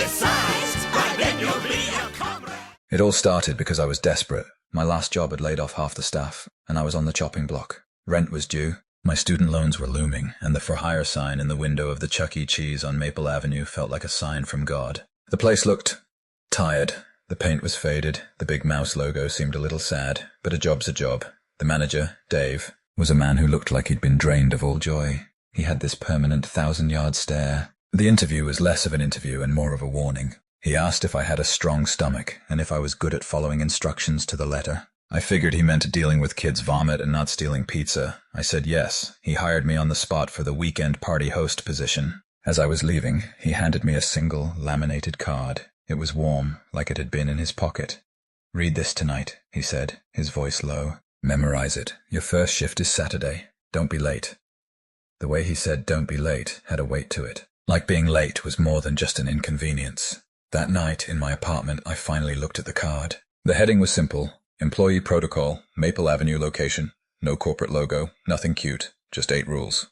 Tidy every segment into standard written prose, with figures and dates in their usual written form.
criticized, why then you'll be a comrade. It all started because I was desperate. My last job had laid off half the staff, and I was on the chopping block. Rent was due, my student loans were looming, and the for hire sign in the window of the Chuck E. Cheese on Maple Avenue felt like a sign from God. The place looked tired. The paint was faded, the big mouse logo seemed a little sad, but a job's a job. The manager, Dave, was a man who looked like he'd been drained of all joy. He had this permanent 1,000-yard stare. The interview was less of an interview and more of a warning. He asked if I had a strong stomach, and if I was good at following instructions to the letter. I figured he meant dealing with kids' vomit and not stealing pizza. I said yes. He hired me on the spot for the weekend party host position. As I was leaving, he handed me a single, laminated card. It was warm, like it had been in his pocket. "Read this tonight," he said, his voice low. "Memorize it. Your first shift is Saturday. Don't be late." The way he said "don't be late" had a weight to it. Like being late was more than just an inconvenience. That night, in my apartment, I finally looked at the card. The heading was simple. Employee protocol, Maple Avenue location. No corporate logo, nothing cute, just 8 rules.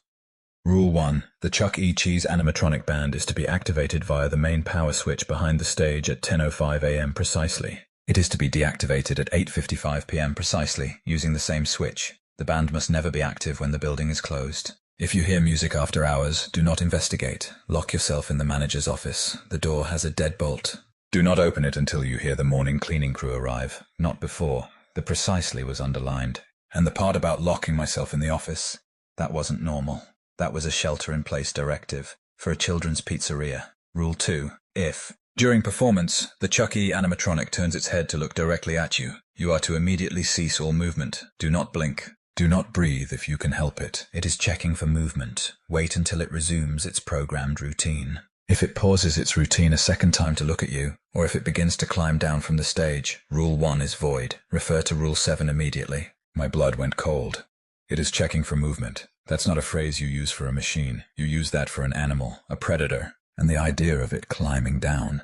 Rule 1. The Chuck E. Cheese animatronic band is to be activated via the main power switch behind the stage at 10:05 a.m. precisely. It is to be deactivated at 8:55 p.m. precisely, using the same switch. The band must never be active when the building is closed. If you hear music after hours, do not investigate. Lock yourself in the manager's office. The door has a deadbolt. Do not open it until you hear the morning cleaning crew arrive. Not before. The precisely was underlined. And the part about locking myself in the office, that wasn't normal. That was a shelter-in-place directive for a children's pizzeria. Rule 2. If, during performance, the Chuck E. animatronic turns its head to look directly at you, you are to immediately cease all movement. Do not blink. Do not breathe if you can help it. It is checking for movement. Wait until it resumes its programmed routine. If it pauses its routine a second time to look at you, or if it begins to climb down from the stage, Rule 1 is void. Refer to Rule 7 immediately. My blood went cold. It is checking for movement. That's not a phrase you use for a machine. You use that for an animal, a predator, and the idea of it climbing down.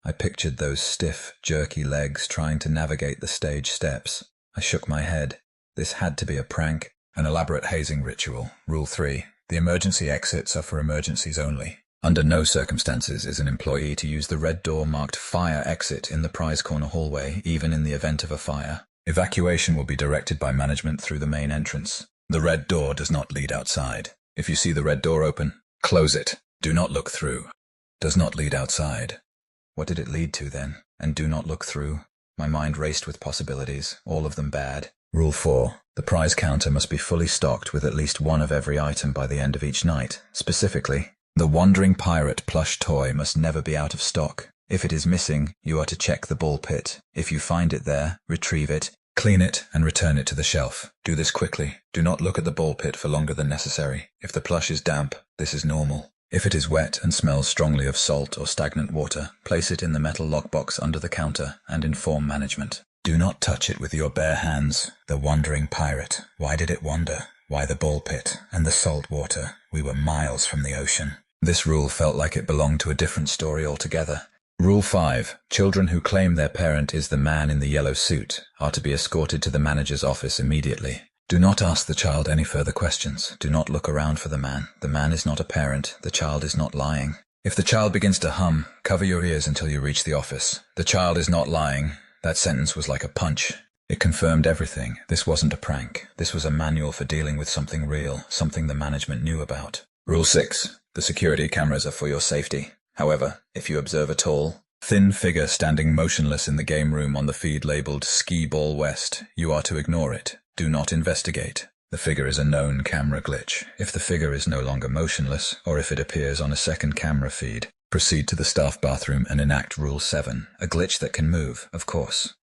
I pictured those stiff, jerky legs trying to navigate the stage steps. I shook my head. This had to be a prank, an elaborate hazing ritual. Rule 3. The emergency exits are for emergencies only. Under no circumstances is an employee to use the red door marked Fire Exit in the prize corner hallway, even in the event of a fire. Evacuation will be directed by management through the main entrance. The red door does not lead outside. If you see the red door open, close it. Do not look through. Does not lead outside. What did it lead to then? And do not look through. My mind raced with possibilities, all of them bad. Rule 4. The prize counter must be fully stocked with at least one of every item by the end of each night. Specifically, the Wandering Pirate plush toy must never be out of stock. If it is missing, you are to check the ball pit. If you find it there, retrieve it, clean it, and return it to the shelf. Do this quickly. Do not look at the ball pit for longer than necessary. If the plush is damp, this is normal. If it is wet and smells strongly of salt or stagnant water, place it in the metal lockbox under the counter and inform management. Do not touch it with your bare hands. The Wandering Pirate. Why did it wander? Why the ball pit? And the salt water? We were miles from the ocean. This rule felt like it belonged to a different story altogether. Rule 5. Children who claim their parent is the man in the yellow suit are to be escorted to the manager's office immediately. Do not ask the child any further questions. Do not look around for the man. The man is not a parent. The child is not lying. If the child begins to hum, cover your ears until you reach the office. The child is not lying. That sentence was like a punch. It confirmed everything. This wasn't a prank. This was a manual for dealing with something real, something the management knew about. Rule 6. The security cameras are for your safety. However, if you observe a tall, thin figure standing motionless in the game room on the feed labeled Ski Ball West, you are to ignore it. Do not investigate. The figure is a known camera glitch. If the figure is no longer motionless, or if it appears on a second camera feed, proceed to the staff bathroom and enact Rule 7, a glitch that can move, of course.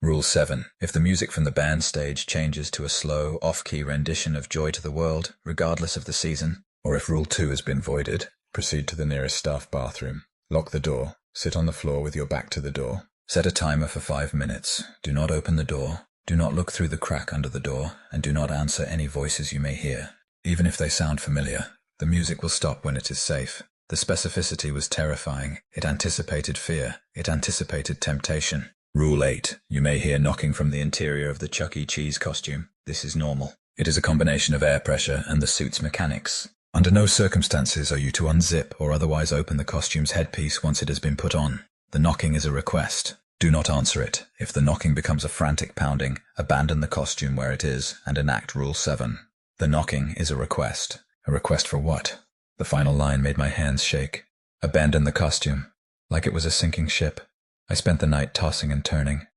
Rule 7. If the music from the band stage changes to a slow, off-key rendition of Joy to the World, regardless of the season, or if Rule 2 has been voided, proceed to the nearest staff bathroom. Lock the door. Sit on the floor with your back to the door. Set a timer for 5 minutes. Do not open the door. Do not look through the crack under the door, and do not answer any voices you may hear. Even if they sound familiar, the music will stop when it is safe. The specificity was terrifying. It anticipated fear. It anticipated temptation. Rule 8. You may hear knocking from the interior of the Chuck E. Cheese costume. This is normal. It is a combination of air pressure and the suit's mechanics. Under no circumstances are you to unzip or otherwise open the costume's headpiece once it has been put on. The knocking is a request. Do not answer it. If the knocking becomes a frantic pounding, abandon the costume where it is and enact Rule 7. The knocking is a request. A request for what? The final line made my hands shake. Abandon the costume. Like it was a sinking ship. I spent the night tossing and turning.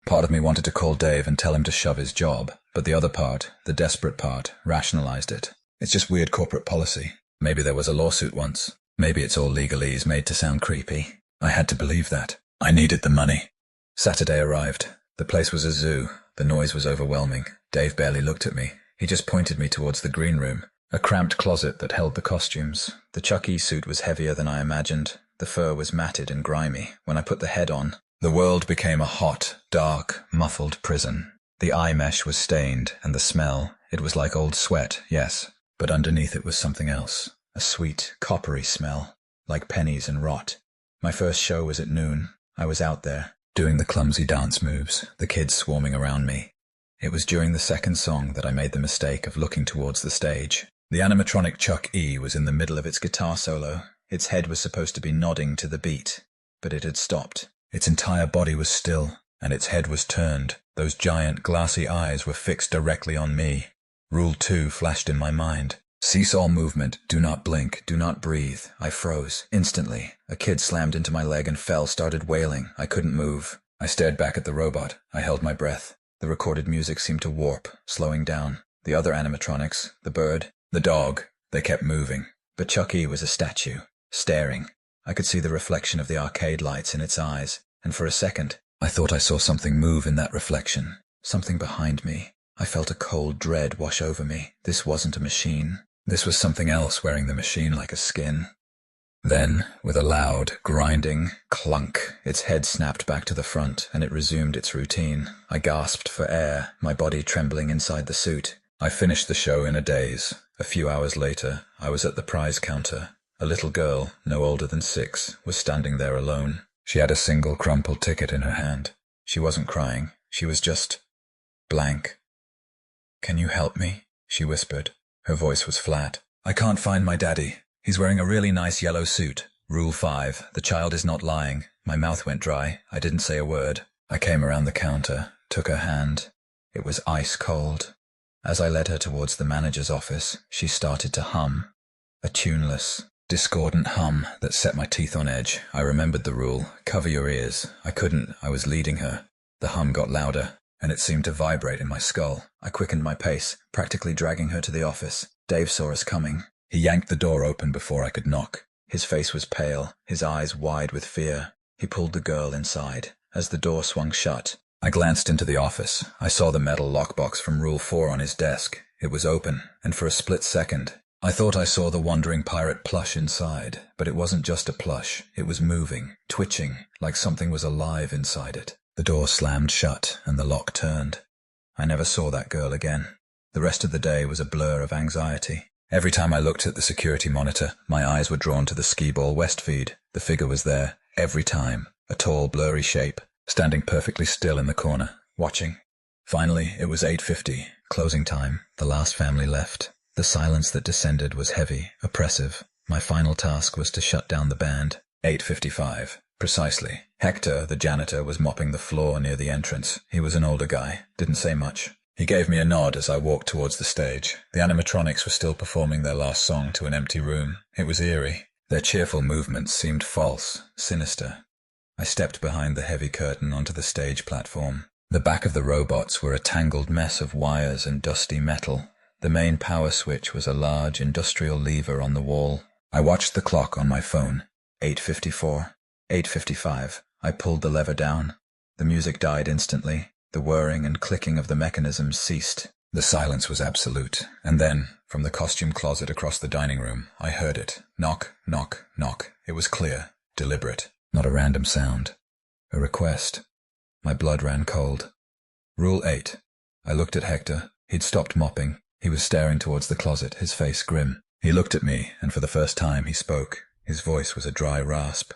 Part of me wanted to call Dave and tell him to shove his job, but the other part, the desperate part, rationalized it. It's just weird corporate policy. Maybe there was a lawsuit once. Maybe it's all legalese made to sound creepy. I had to believe that. I needed the money. Saturday arrived. The place was a zoo. The noise was overwhelming. Dave barely looked at me. He just pointed me towards the green room, a cramped closet that held the costumes. The Chuck E. suit was heavier than I imagined. The fur was matted and grimy. When I put the head on, the world became a hot, dark, muffled prison. The eye mesh was stained, and the smell, it was like old sweat, yes, but underneath it was something else. A sweet, coppery smell, like pennies and rot. My first show was at noon. I was out there, doing the clumsy dance moves, the kids swarming around me. It was during the second song that I made the mistake of looking towards the stage. The animatronic Chuck E. was in the middle of its guitar solo. Its head was supposed to be nodding to the beat, but it had stopped. Its entire body was still, and its head was turned. Those giant, glassy eyes were fixed directly on me. Rule 2 flashed in my mind. Cease all movement. Do not blink. Do not breathe. I froze. Instantly. A kid slammed into my leg and fell, started wailing. I couldn't move. I stared back at the robot. I held my breath. The recorded music seemed to warp, slowing down. The other animatronics, the bird, the dog, they kept moving. But Chuck E. was a statue, staring. I could see the reflection of the arcade lights in its eyes, and for a second, I thought I saw something move in that reflection. Something behind me. I felt a cold dread wash over me. This wasn't a machine. This was something else wearing the machine like a skin. Then, with a loud, grinding clunk, its head snapped back to the front, and it resumed its routine. I gasped for air, my body trembling inside the suit. I finished the show in a daze. A few hours later, I was at the prize counter. A little girl, no older than 6, was standing there alone. She had a single crumpled ticket in her hand. She wasn't crying. She was just blank. "Can you help me?" she whispered. Her voice was flat. "I can't find my daddy. He's wearing a really nice yellow suit. Rule 5. The child is not lying." My mouth went dry. I didn't say a word. I came around the counter, took her hand. It was ice cold. As I led her towards the manager's office, she started to hum. A tuneless, discordant hum that set my teeth on edge. I remembered the rule. Cover your ears. I couldn't. I was leading her. The hum got louder, and it seemed to vibrate in my skull. I quickened my pace, practically dragging her to the office. Dave saw us coming. He yanked the door open before I could knock. His face was pale, his eyes wide with fear. He pulled the girl inside. As the door swung shut, I glanced into the office. I saw the metal lockbox from Rule 4 on his desk. It was open, and for a split second, I thought I saw the wandering pirate plush inside. But it wasn't just a plush. It was moving, twitching, like something was alive inside it. The door slammed shut, and the lock turned. I never saw that girl again. The rest of the day was a blur of anxiety. Every time I looked at the security monitor, my eyes were drawn to the skee-ball west feed. The figure was there, every time. A tall, blurry shape, standing perfectly still in the corner, watching. Finally, it was 8:50, closing time. The last family left. The silence that descended was heavy, oppressive. My final task was to shut down the band. 8:55. Precisely. Hector, the janitor, was mopping the floor near the entrance. He was an older guy, didn't say much. He gave me a nod as I walked towards the stage. The animatronics were still performing their last song to an empty room. It was eerie. Their cheerful movements seemed false, sinister. I stepped behind the heavy curtain onto the stage platform. The back of the robots were a tangled mess of wires and dusty metal. The main power switch was a large industrial lever on the wall. I watched the clock on my phone. 8:54. 8:55. I pulled the lever down. The music died instantly. The whirring and clicking of the mechanisms ceased. The silence was absolute. And then, from the costume closet across the dining room, I heard it. Knock, knock, knock. It was clear, deliberate, not a random sound. A request. My blood ran cold. Rule 8. I looked at Hector. He'd stopped mopping. He was staring towards the closet, his face grim. He looked at me, and for the first time he spoke. His voice was a dry rasp.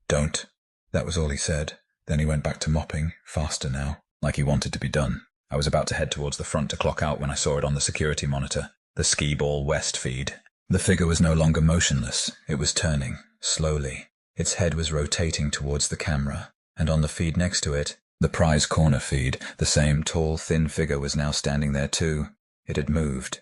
"Don't." That was all he said. Then he went back to mopping, faster now, like he wanted to be done. I was about to head towards the front to clock out when I saw it on the security monitor. The skee-ball west feed. The figure was no longer motionless. It was turning, slowly. Its head was rotating towards the camera, and on the feed next to it, the prize corner feed, the same tall, thin figure was now standing there too. It had moved.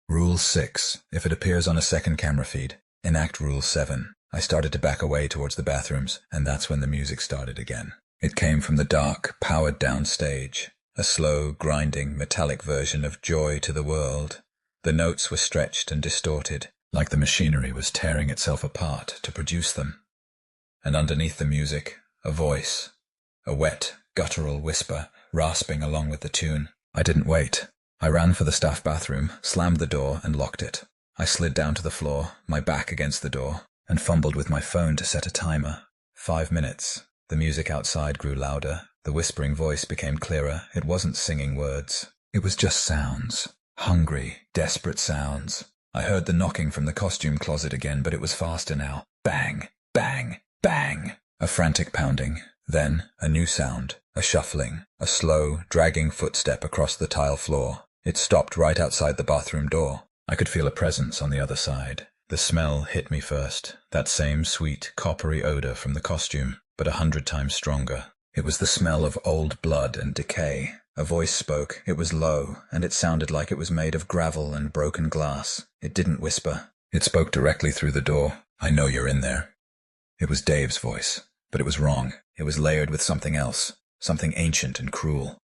Rule 6. If it appears on a second camera feed, enact Rule 7. I started to back away towards the bathrooms, and that's when the music started again. It came from the dark, powered-down stage, a slow, grinding, metallic version of Joy to the World. The notes were stretched and distorted, like the machinery was tearing itself apart to produce them. And underneath the music, a voice, a wet, guttural whisper, rasping along with the tune. I didn't wait. I ran for the staff bathroom, slammed the door, and locked it. I slid down to the floor, my back against the door, and fumbled with my phone to set a timer. 5 minutes. The music outside grew louder. The whispering voice became clearer. It wasn't singing words. It was just sounds. Hungry, desperate sounds. I heard the knocking from the costume closet again, but it was faster now. Bang, bang, bang. A frantic pounding. Then a new sound. A shuffling. A slow, dragging footstep across the tile floor. It stopped right outside the bathroom door. I could feel a presence on the other side. The smell hit me first. That same sweet, coppery odor from the costume, but 100 times stronger. It was the smell of old blood and decay. A voice spoke. It was low, and it sounded like it was made of gravel and broken glass. It didn't whisper. It spoke directly through the door. I know you're in there. It was Dave's voice, but it was wrong. It was layered with something else, something ancient and cruel.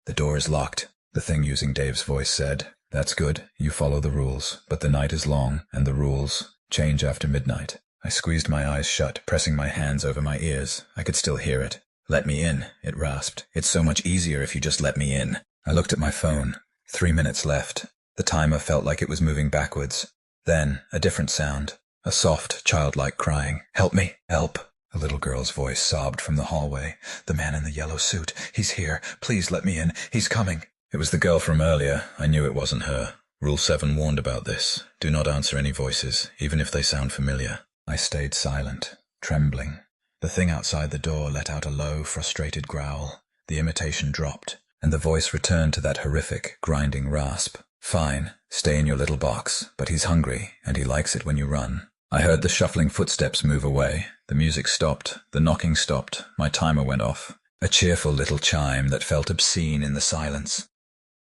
The door is locked, the thing using Dave's voice said. That's good. You follow the rules, but the night is long, and the rules change after midnight. I squeezed my eyes shut, pressing my hands over my ears. I could still hear it. Let me in, it rasped. It's so much easier if you just let me in. I looked at my phone. 3 minutes left. The timer felt like it was moving backwards. Then, a different sound. A soft, childlike crying. Help me, help. A little girl's voice sobbed from the hallway. The man in the yellow suit. He's here. Please let me in. He's coming. It was the girl from earlier. I knew it wasn't her. Rule 7 warned about this. Do not answer any voices, even if they sound familiar. I stayed silent, trembling. The thing outside the door let out a low, frustrated growl. The imitation dropped, and the voice returned to that horrific, grinding rasp. Fine, stay in your little box, but he's hungry, and he likes it when you run. I heard the shuffling footsteps move away. The music stopped. The knocking stopped. My timer went off. A cheerful little chime that felt obscene in the silence.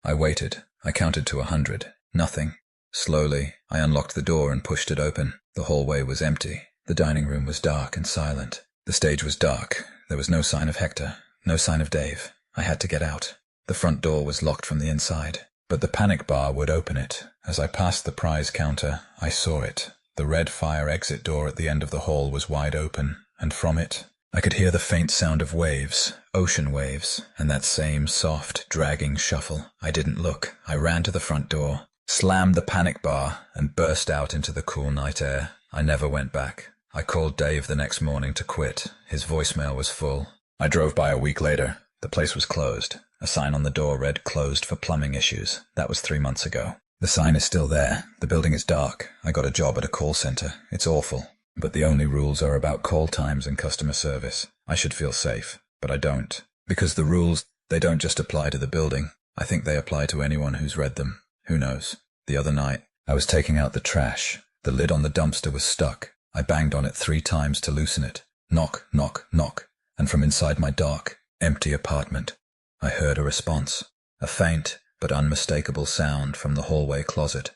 I waited. I counted to 100. Nothing. Slowly, I unlocked the door and pushed it open. The hallway was empty. The dining room was dark and silent. The stage was dark. There was no sign of Hector. No sign of Dave. I had to get out. The front door was locked from the inside, but the panic bar would open it. As I passed the prize counter, I saw it. The red fire exit door at the end of the hall was wide open, and from it, I could hear the faint sound of waves, ocean waves, and that same soft, dragging shuffle. I didn't look. I ran to the front door, slammed the panic bar, and burst out into the cool night air. I never went back. I called Dave the next morning to quit. His voicemail was full. I drove by a week later. The place was closed. A sign on the door read closed for plumbing issues. That was 3 months ago. The sign is still there. The building is dark. I got a job at a call center. It's awful. But the only rules are about call times and customer service. I should feel safe, but I don't. Because the rules, they don't just apply to the building. I think they apply to anyone who's read them. Who knows? The other night, I was taking out the trash. The lid on the dumpster was stuck. I banged on it 3 times to loosen it. Knock, knock, knock. And from inside my dark, empty apartment, I heard a response. A faint but unmistakable sound from the hallway closet.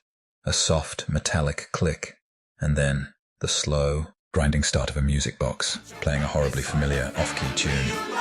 A soft, metallic click. And then the slow, grinding start of a music box, playing a horribly familiar off-key tune.